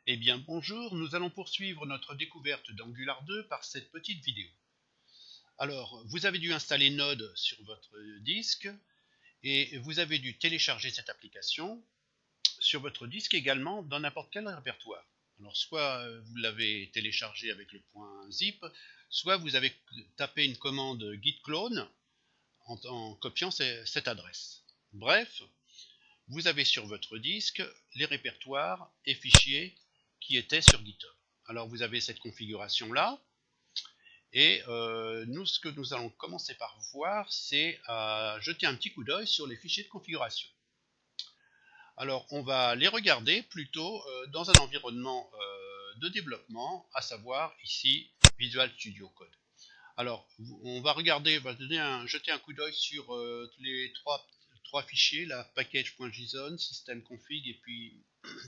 Eh bien bonjour, nous allons poursuivre notre découverte d'Angular 2 par cette petite vidéo. Alors, vous avez dû installer Node sur votre disque et vous avez dû télécharger cette application sur votre disque également dans n'importe quel répertoire. Alors soit vous l'avez téléchargé avec le point zip, soit vous avez tapé une commande git clone en copiant cette adresse. Bref, vous avez sur votre disque les répertoires et fichiers qui étaient sur GitHub. Alors vous avez cette configuration là et ce que nous allons commencer par voir, c'est à jeter un petit coup d'œil sur les fichiers de configuration. Alors on va les regarder plutôt dans un environnement de développement, à savoir ici Visual Studio Code. Alors on va jeter un coup d'œil sur les trois fichiers, la package.json, systemconfig et puis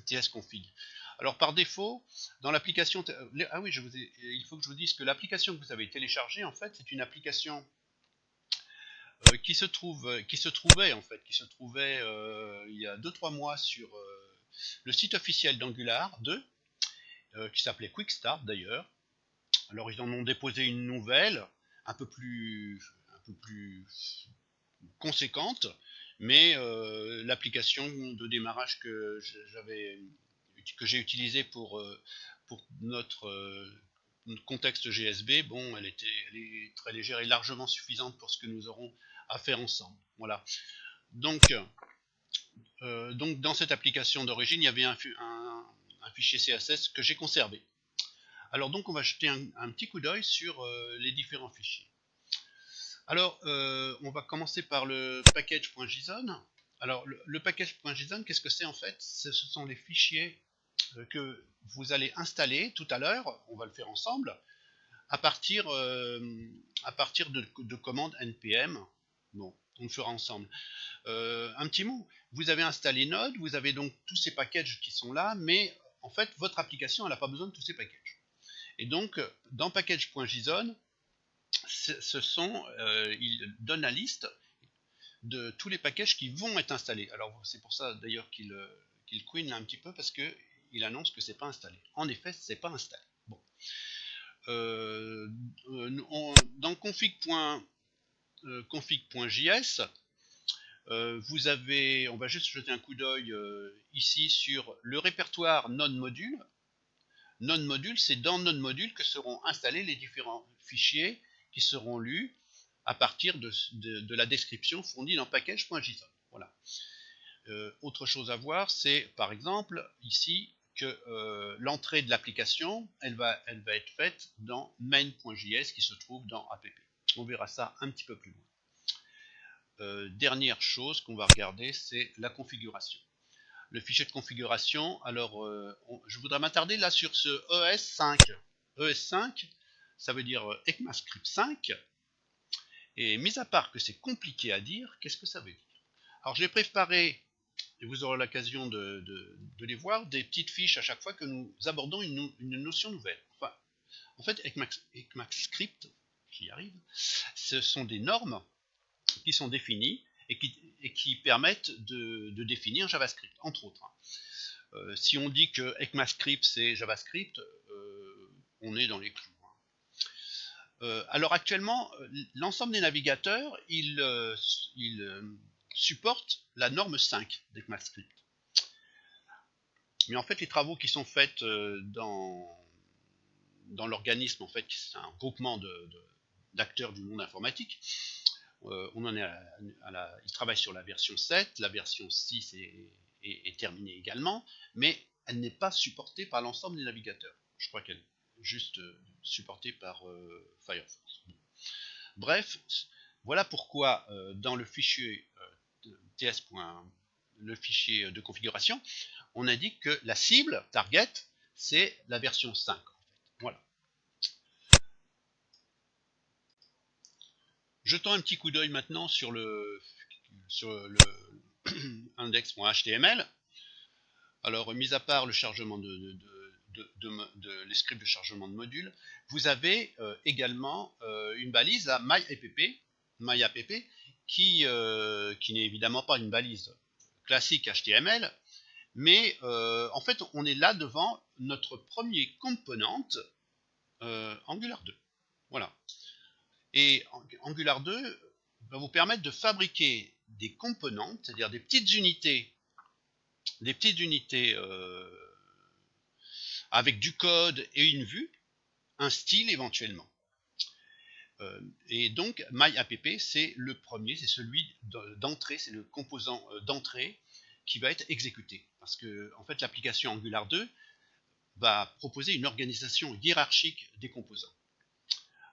tsconfig. Alors par défaut, dans l'application, il faut que je vous dise que l'application que vous avez téléchargée, en fait, c'est une application qui se trouvait il y a 2-3 mois sur le site officiel d'Angular 2, qui s'appelait Quick Start d'ailleurs. Alors ils en ont déposé une nouvelle, un peu plus conséquente, mais l'application de démarrage que j'ai utilisée pour notre contexte GSB, bon, elle est très légère et largement suffisante pour ce que nous aurons à faire ensemble. Voilà. Donc dans cette application d'origine, il y avait un fichier CSS que j'ai conservé. Alors donc on va jeter un petit coup d'œil sur les différents fichiers. Alors on va commencer par le package.json. Alors le package.json, qu'est-ce que c'est en fait? Ce sont les fichiers que vous allez installer tout à l'heure, on va le faire ensemble, à partir de commandes npm. Bon, on le fera ensemble. Un petit mot, vous avez installé Node, vous avez donc tous ces packages qui sont là, mais en fait votre application n'a pas besoin de tous ces packages. Et donc dans package.json, il donne la liste de tous les packages qui vont être installés. Alors c'est pour ça d'ailleurs qu'il queen un petit peu, parce qu'il annonce que c'est pas installé. En effet, c'est pas installé. Bon. Dans config.js, on va juste jeter un coup d'œil ici sur le répertoire non-module. Non-module, c'est dans non-module que seront installés les différents fichiers qui seront lus à partir de la description fournie dans package.json. Voilà. Autre chose à voir, c'est par exemple ici que l'entrée de l'application, elle va être faite dans main.js qui se trouve dans app. On verra ça un petit peu plus loin. Dernière chose qu'on va regarder, c'est la configuration. Le fichier de configuration, alors je voudrais m'attarder là sur ce ES5. ES5, ça veut dire ECMAScript 5. Et mis à part que c'est compliqué à dire, qu'est-ce que ça veut dire? Alors j'ai préparé, et vous aurez l'occasion de les voir, des petites fiches à chaque fois que nous abordons une notion nouvelle. Enfin, en fait, ECMAScript, j'y arrive, ce sont des normes qui sont définies et qui permettent de définir JavaScript, entre autres. Si on dit que ECMAScript c'est JavaScript, on est dans les clous. Alors actuellement, l'ensemble des navigateurs, ils supportent la norme 5 d'ECMAScript. Mais en fait, les travaux qui sont faits dans l'organisme, en fait, c'est un groupement d'acteurs du monde informatique, on en est ils travaillent sur la version 7, la version 6 est terminée également, mais elle n'est pas supportée par l'ensemble des navigateurs. Je crois qu'elle est juste supportée par Firefox. Bref, voilà pourquoi dans le fichier ts. Le fichier de configuration, on indique que la cible, target, c'est la version 5. En fait. Voilà. Jetons un petit coup d'œil maintenant sur le index.html. Alors, mis à part le chargement les scripts de chargement de modules, vous avez également une balise à myapp qui n'est évidemment pas une balise classique HTML, Mais en fait, on est là devant notre premier component Angular 2. Voilà. Et Angular 2 va vous permettre de fabriquer des components, c'est-à-dire des petites unités avec du code et une vue, un style éventuellement. Et donc MyApp, c'est le premier, c'est celui d'entrée, c'est le composant d'entrée qui va être exécuté. Parce que en fait, l'application Angular 2 va proposer une organisation hiérarchique des composants.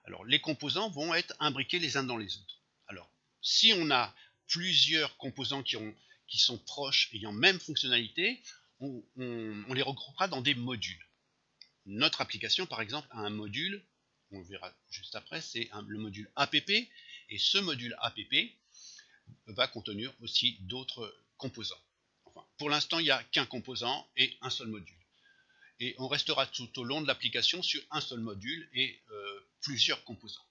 Alors, les composants vont être imbriqués les uns dans les autres. Alors, si on a plusieurs composants qui sont proches, ayant même fonctionnalité, on les regroupera dans des modules. Notre application, par exemple, a un module, on le verra juste après, c'est le module app, et ce module app va contenir aussi d'autres composants. Enfin, pour l'instant, il n'y a qu'un composant et un seul module. Et on restera tout au long de l'application sur un seul module et plusieurs composants.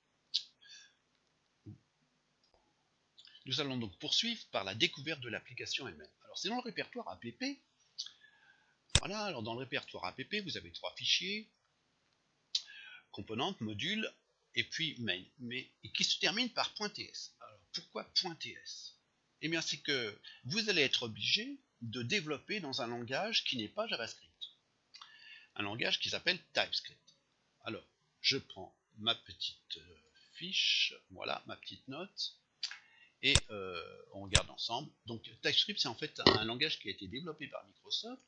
Nous allons donc poursuivre par la découverte de l'application elle-même. Alors c'est dans le répertoire app. Voilà, alors dans le répertoire app, vous avez 3 fichiers, composante, module, et puis main, et qui se termine par .ts. Alors pourquoi .ts? Eh bien c'est que vous allez être obligé de développer dans un langage qui n'est pas JavaScript. Un langage qui s'appelle TypeScript. Alors, je prends ma petite fiche, voilà, ma petite note, et on regarde ensemble. Donc TypeScript, c'est en fait un langage qui a été développé par Microsoft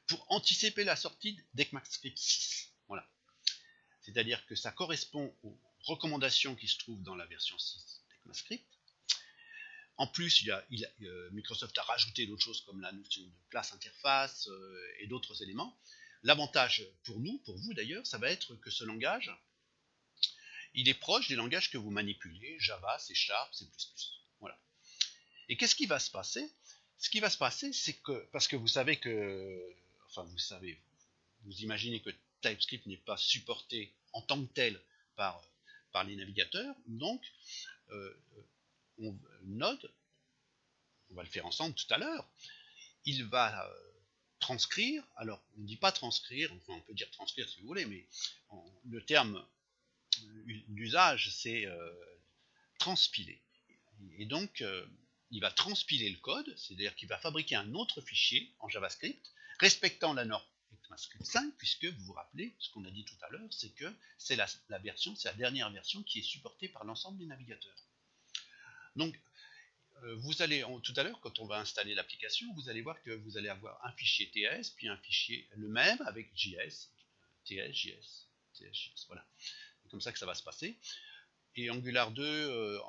pour anticiper la sortie d'ECMAScript 6. Voilà. C'est-à-dire que ça correspond aux recommandations qui se trouvent dans la version 6 d'ECMAScript. En plus, Microsoft a rajouté d'autres choses comme la notion de classe interface et d'autres éléments. L'avantage pour nous, pour vous d'ailleurs, ça va être que ce langage, il est proche des langages que vous manipulez, Java, C#, C++. Voilà. Et qu'est-ce qui va se passer? Ce qui va se passer, c'est que, parce que vous savez que, enfin vous imaginez que TypeScript n'est pas supporté en tant que tel par les navigateurs, donc Node, on va le faire ensemble tout à l'heure, il va transcrire, alors on ne dit pas transcrire, enfin on peut dire transcrire si vous voulez, mais le terme d'usage c'est transpiler. Et donc il va transpiler le code, c'est-à-dire qu'il va fabriquer un autre fichier en JavaScript, respectant la norme ECMAScript 5, puisque vous vous rappelez, ce qu'on a dit tout à l'heure, c'est que c'est la dernière version qui est supportée par l'ensemble des navigateurs. Donc vous allez, tout à l'heure, quand on va installer l'application, vous allez voir que vous allez avoir un fichier TS, puis un fichier le même avec JS, TS, JS, TS, JS, voilà. C'est comme ça que ça va se passer. Et Angular 2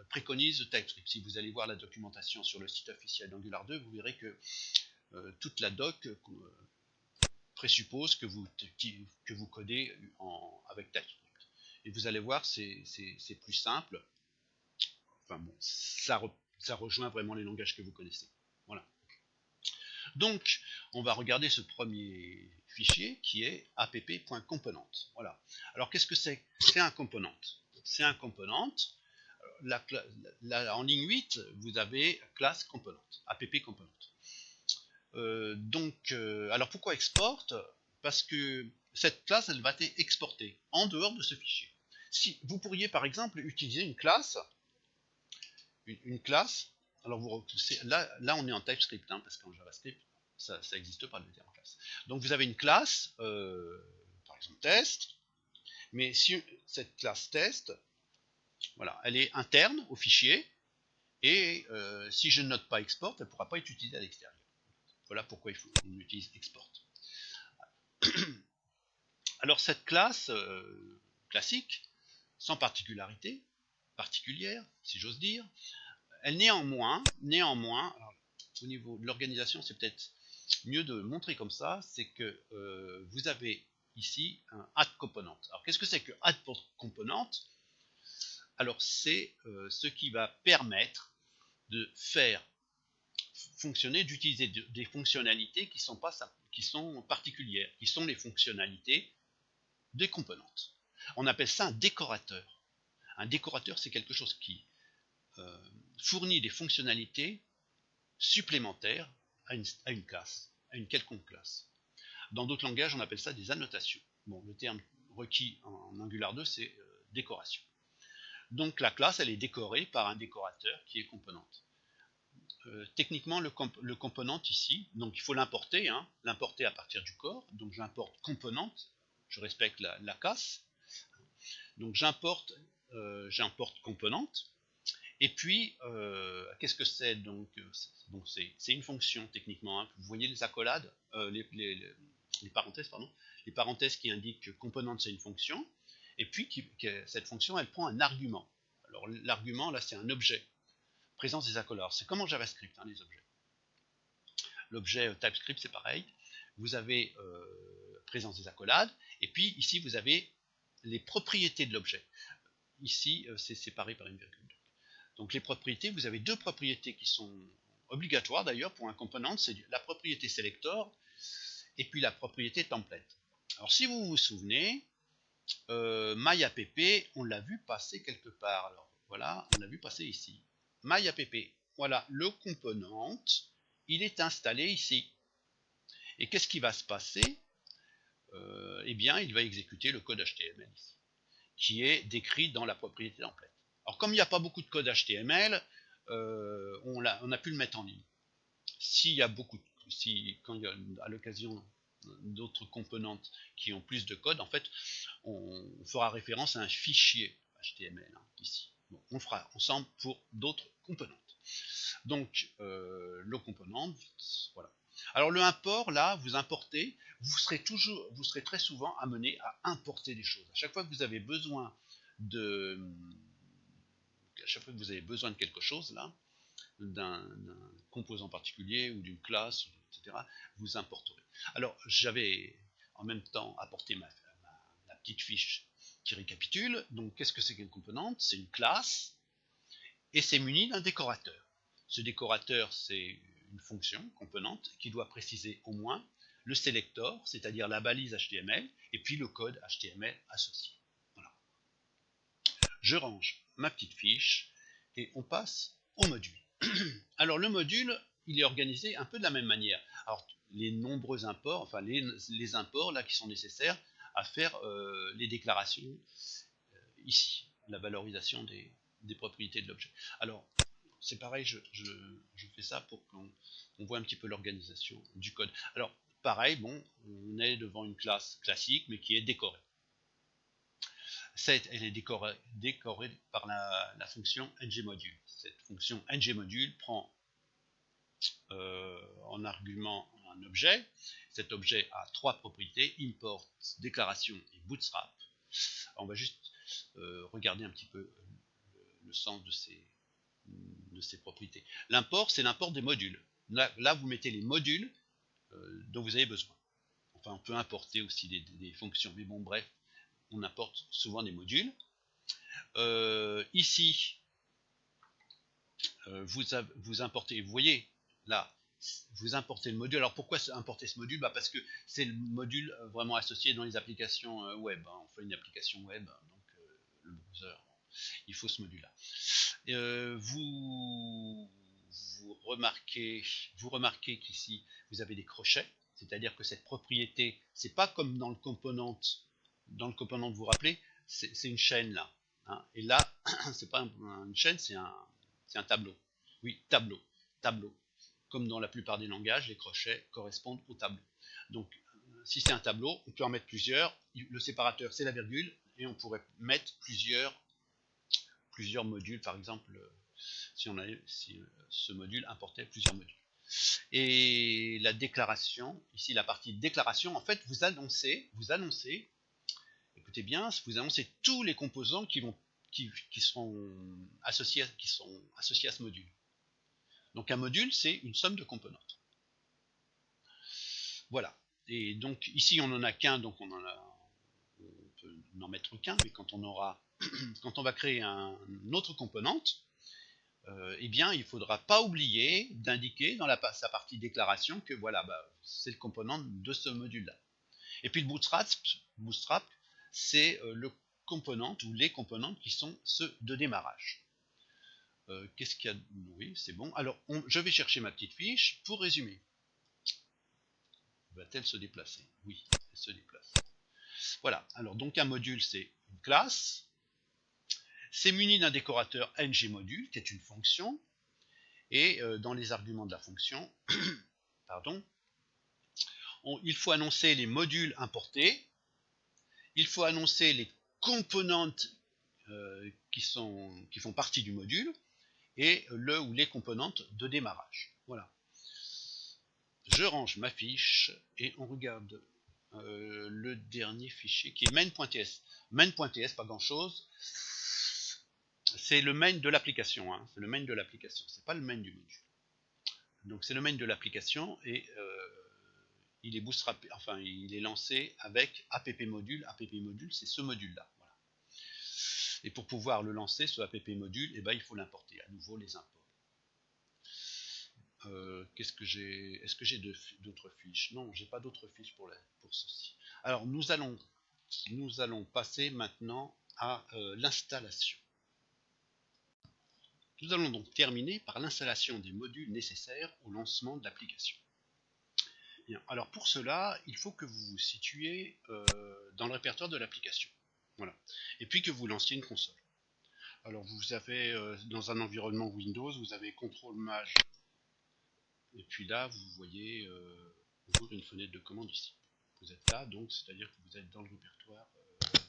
préconise TypeScript. Si vous allez voir la documentation sur le site officiel d'Angular 2, vous verrez que toute la doc présuppose que vous codez avec TypeScript. Et vous allez voir, c'est plus simple. Enfin bon, ça rejoint vraiment les langages que vous connaissez. Voilà. Donc, on va regarder ce premier fichier qui est app.component. Voilà. Alors, qu'est-ce que c'est? C'est un component. C'est un component. En ligne 8, vous avez classe component, app component. Alors pourquoi export? Parce que cette classe, elle va être exportée en dehors de ce fichier. Si vous pourriez par exemple utiliser une classe, alors là on est en TypeScript, hein, parce qu'en JavaScript, ça n'existe pas le terme classe. Donc vous avez une classe, par exemple test, mais si cette classe test, voilà, elle est interne au fichier, et si je ne note pas export, elle ne pourra pas être utilisée à l'extérieur. Voilà pourquoi on utilise export. Alors cette classe classique, sans particularité particulière, si j'ose dire, elle néanmoins, alors, au niveau de l'organisation, c'est peut-être mieux de montrer comme ça, c'est que vous avez ici un add component. Alors qu'est-ce que c'est que add component? Alors c'est ce qui va permettre de faire fonctionner, d'utiliser des fonctionnalités qui sont particulières, qui sont les fonctionnalités des componentes. On appelle ça un décorateur. Un décorateur, c'est quelque chose qui fournit des fonctionnalités supplémentaires à une classe, à une quelconque classe. Dans d'autres langages, on appelle ça des annotations. Bon, le terme requis en Angular 2, c'est décoration. Donc la classe, elle est décorée par un décorateur qui est component. Techniquement, le component ici, donc il faut l'importer, l'importer à partir du corps. Donc j'importe component, je respecte la classe. Donc j'importe component. Et puis, qu'est-ce que c'est donc c'est une fonction techniquement. Vous voyez les accolades, les parenthèses, pardon, les parenthèses qui indiquent que component c'est une fonction. Et puis cette fonction, elle prend un argument. Alors l'argument là, c'est un objet. Présence des accolades. C'est comme en JavaScript, les objets. L'objet TypeScript, c'est pareil. Vous avez présence des accolades, et puis ici, vous avez les propriétés de l'objet. Ici, c'est séparé par une virgule. Donc les propriétés, vous avez deux propriétés qui sont obligatoires d'ailleurs pour un component, c'est la propriété selector et puis la propriété template. Alors si vous vous souvenez, myapp, on l'a vu passer quelque part. Alors voilà, on l'a vu passer ici. myapp, voilà, le component, il est installé ici. Et qu'est-ce qui va se passer? Eh bien, il va exécuter le code HTML ici, qui est décrit dans la propriété template. Alors, comme il n'y a pas beaucoup de code HTML, on a pu le mettre en ligne. S'il y a quand il y a à l'occasion d'autres composantes qui ont plus de code, en fait, on fera référence à un fichier HTML ici. Bon, on fera ensemble pour d'autres composantes. Donc, le component, voilà. Alors le import, là, vous importez, vous serez très souvent amené à importer des choses. À chaque fois que vous avez besoin de quelque chose, là, d'un composant particulier ou d'une classe, etc., vous importerez. Alors j'avais en même temps apporté ma petite fiche qui récapitule. Donc qu'est-ce que c'est qu'une composante? C'est une classe et c'est muni d'un décorateur. Ce décorateur, c'est une fonction componente qui doit préciser au moins le selector, c'est-à-dire la balise HTML, et puis le code HTML associé. Voilà. Je range ma petite fiche et on passe au module. Alors le module, il est organisé un peu de la même manière. Alors les nombreux imports, enfin les imports là qui sont nécessaires à faire les déclarations ici, la valorisation des propriétés de l'objet. Alors c'est pareil, je fais ça pour qu'on voit un petit peu l'organisation du code. Alors, pareil, bon, on est devant une classe classique, mais qui est décorée. Elle est décorée par la fonction ngModule. Cette fonction ngModule prend en argument un objet. Cet objet a trois propriétés, import, déclaration et bootstrap. Alors, on va juste regarder un petit peu le sens de ces propriétés. L'import, c'est l'import des modules. Là, vous mettez les modules dont vous avez besoin. Enfin, on peut importer aussi des fonctions, mais bon, bref, on importe souvent des modules. Ici, vous importez, vous voyez, là, vous importez le module. Alors pourquoi importer ce module? Parce que c'est le module vraiment associé dans les applications web. On fait une application web, donc le browser, il faut ce module-là. Vous remarquez qu'ici vous avez des crochets, c'est-à-dire que cette propriété, c'est pas comme dans le component. Dans le component, vous vous rappelez, c'est une chaîne là, et là c'est pas une chaîne, c'est un tableau. Oui, tableau. Comme dans la plupart des langages, les crochets correspondent au tableau. Donc si c'est un tableau, on peut en mettre plusieurs. Le séparateur, c'est la virgule, et on pourrait mettre plusieurs modules, par exemple, si ce module importait plusieurs modules. Et la déclaration, ici la partie déclaration, en fait vous annoncez, écoutez bien, vous annoncez tous les composants qui seront associés à ce module. Donc un module, c'est une somme de composantes. Voilà. Et donc ici on n'en a qu'un, donc on peut n'en mettre qu'un, mais quand on va créer une autre composante, eh bien il ne faudra pas oublier d'indiquer dans sa partie déclaration que voilà, c'est le composant de ce module-là. Et puis le bootstrap, c'est le composant ou les composantes qui sont ceux de démarrage. Qu'est-ce qu'il y a? Oui, c'est bon. Alors je vais chercher ma petite fiche pour résumer. Va-t-elle se déplacer? Oui, elle se déplace. Voilà, alors donc un module c'est une classe, c'est muni d'un décorateur ngModule qui est une fonction, et dans les arguments de la fonction, pardon, il faut annoncer les modules importés, il faut annoncer les composantes qui font partie du module, et le ou les composantes de démarrage. Voilà. Je range ma fiche et on regarde le dernier fichier qui est main.ts. Main.ts, pas grand chose. C'est le main de l'application. Hein. C'est le main de l'application. C'est pas le main du module. Donc c'est le main de l'application et il est bootstrappé, enfin il est lancé avec app module. App module, c'est ce module-là. Voilà. Et pour pouvoir le lancer, ce app module, eh ben, il faut l'importer. À nouveau les imports. Qu'est-ce que j'ai? Est-ce que j'ai d'autres fiches? Non, j'ai pas d'autres fiches pour ceci. Alors nous allons passer maintenant à l'installation. Nous allons donc terminer par l'installation des modules nécessaires au lancement de l'application. Bien, alors pour cela, il faut que vous vous situiez dans le répertoire de l'application. Voilà. Et puis que vous lanciez une console. Alors vous avez dans un environnement Windows, vous avez CTRL-MAJ. Et puis là, vous voyez ouvrir une fenêtre de commande ici. Vous êtes là, donc c'est-à-dire que vous êtes dans le répertoire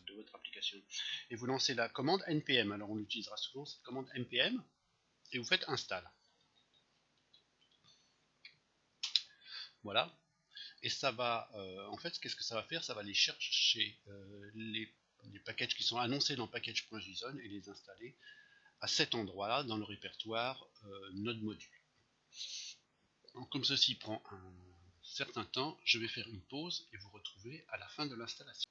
de votre application. Et vous lancez la commande npm. Alors on utilisera souvent cette commande npm et vous faites install. Voilà. Et ça va, en fait, qu'est-ce que ça va faire? Ça va aller chercher les packages qui sont annoncés dans package.json et les installer à cet endroit-là dans le répertoire node module. Comme ceci prend un certain temps, je vais faire une pause et vous retrouver à la fin de l'installation.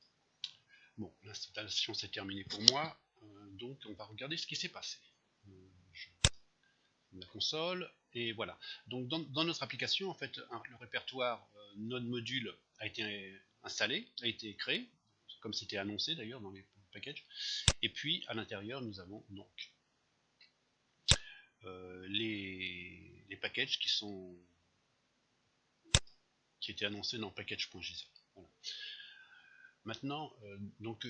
Bon, l'installation s'est terminée pour moi, donc on va regarder ce qui s'est passé. La console, et voilà. Donc dans notre application, en fait, le répertoire node module a été installé, a été créé, comme c'était annoncé d'ailleurs dans les packages. Et puis à l'intérieur, nous avons donc les packages qui étaient annoncés dans package.json. Voilà. Maintenant, donc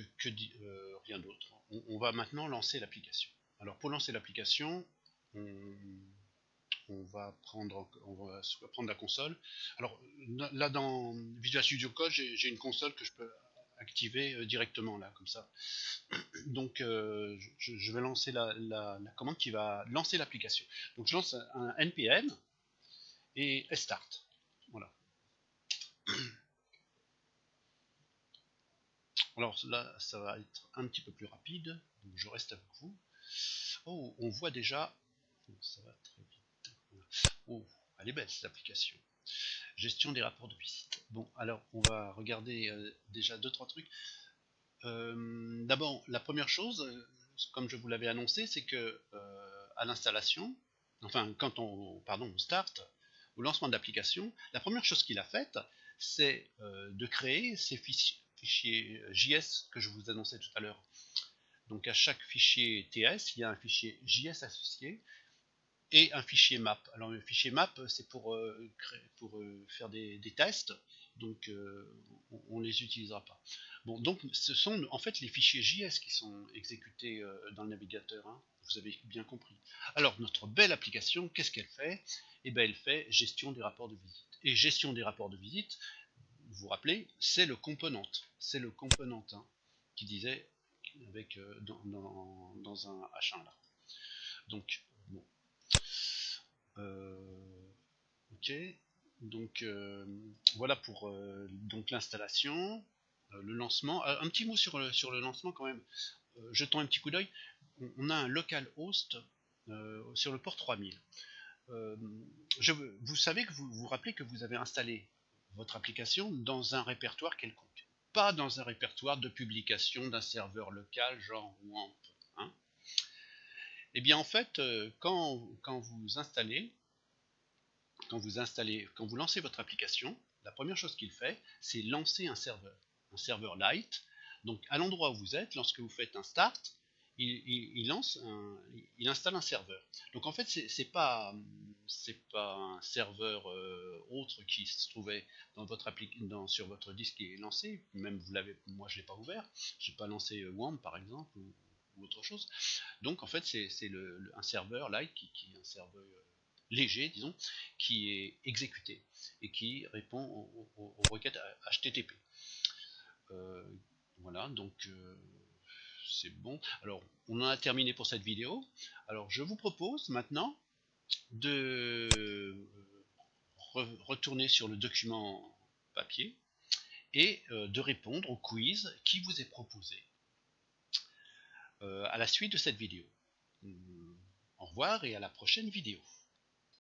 rien d'autre. On va maintenant lancer l'application. Alors pour lancer l'application, on va prendre la console. Alors là dans Visual Studio Code, j'ai une console que je peux activer directement là, comme ça. Donc je vais lancer la commande qui va lancer l'application. Donc je lance un npm et start. Voilà. Alors là, ça va être un petit peu plus rapide, donc je reste avec vous. Oh, on voit déjà, ça va très vite. Oh, elle est belle cette application. Gestion des rapports de visite. Bon, alors on va regarder déjà 2-3 trucs. D'abord, la première chose, comme je vous l'avais annoncé, c'est que à l'installation, enfin quand on start, au lancement de l'application, la première chose qu'il a faite, c'est de créer ces fichiers JS que je vous annonçais tout à l'heure. Donc à chaque fichier TS, il y a un fichier JS associé et un fichier map. Alors le fichier map, c'est pour faire des tests, donc on les utilisera pas. Bon, donc ce sont en fait les fichiers JS qui sont exécutés dans le navigateur, hein, vous avez bien compris. Alors notre belle application, qu'est-ce qu'elle fait? Eh bien elle fait gestion des rapports de visite. Et gestion des rapports de visite, vous vous rappelez, c'est le component. C'est le component hein, qui disait avec dans un H1 là. Donc bon. Ok, donc voilà pour donc l'installation, le lancement. Un petit mot sur le lancement quand même. Jetons un petit coup d'œil. On a un localhost sur le port 3000. Vous savez que vous rappelez que vous avez installé votre application dans un répertoire quelconque, pas dans un répertoire de publication d'un serveur local genre WAMP. Hein. Et bien en fait, quand vous lancez votre application, la première chose qu'il fait, c'est lancer un serveur light. Donc à l'endroit où vous êtes, lorsque vous faites un start, il installe un serveur. Donc en fait, c'est pas un serveur autre qui se trouvait dans votre sur votre disque qui est lancé. Même moi je l'ai pas ouvert. J'ai pas lancé WAMP par exemple ou autre chose. Donc en fait, c'est un serveur light qui est un serveur léger, disons, qui est exécuté et qui répond aux requêtes HTTP. Voilà, donc c'est bon. Alors, on en a terminé pour cette vidéo. Alors, je vous propose maintenant de retourner sur le document papier et de répondre au quiz qui vous est proposé à la suite de cette vidéo. Au revoir et à la prochaine vidéo.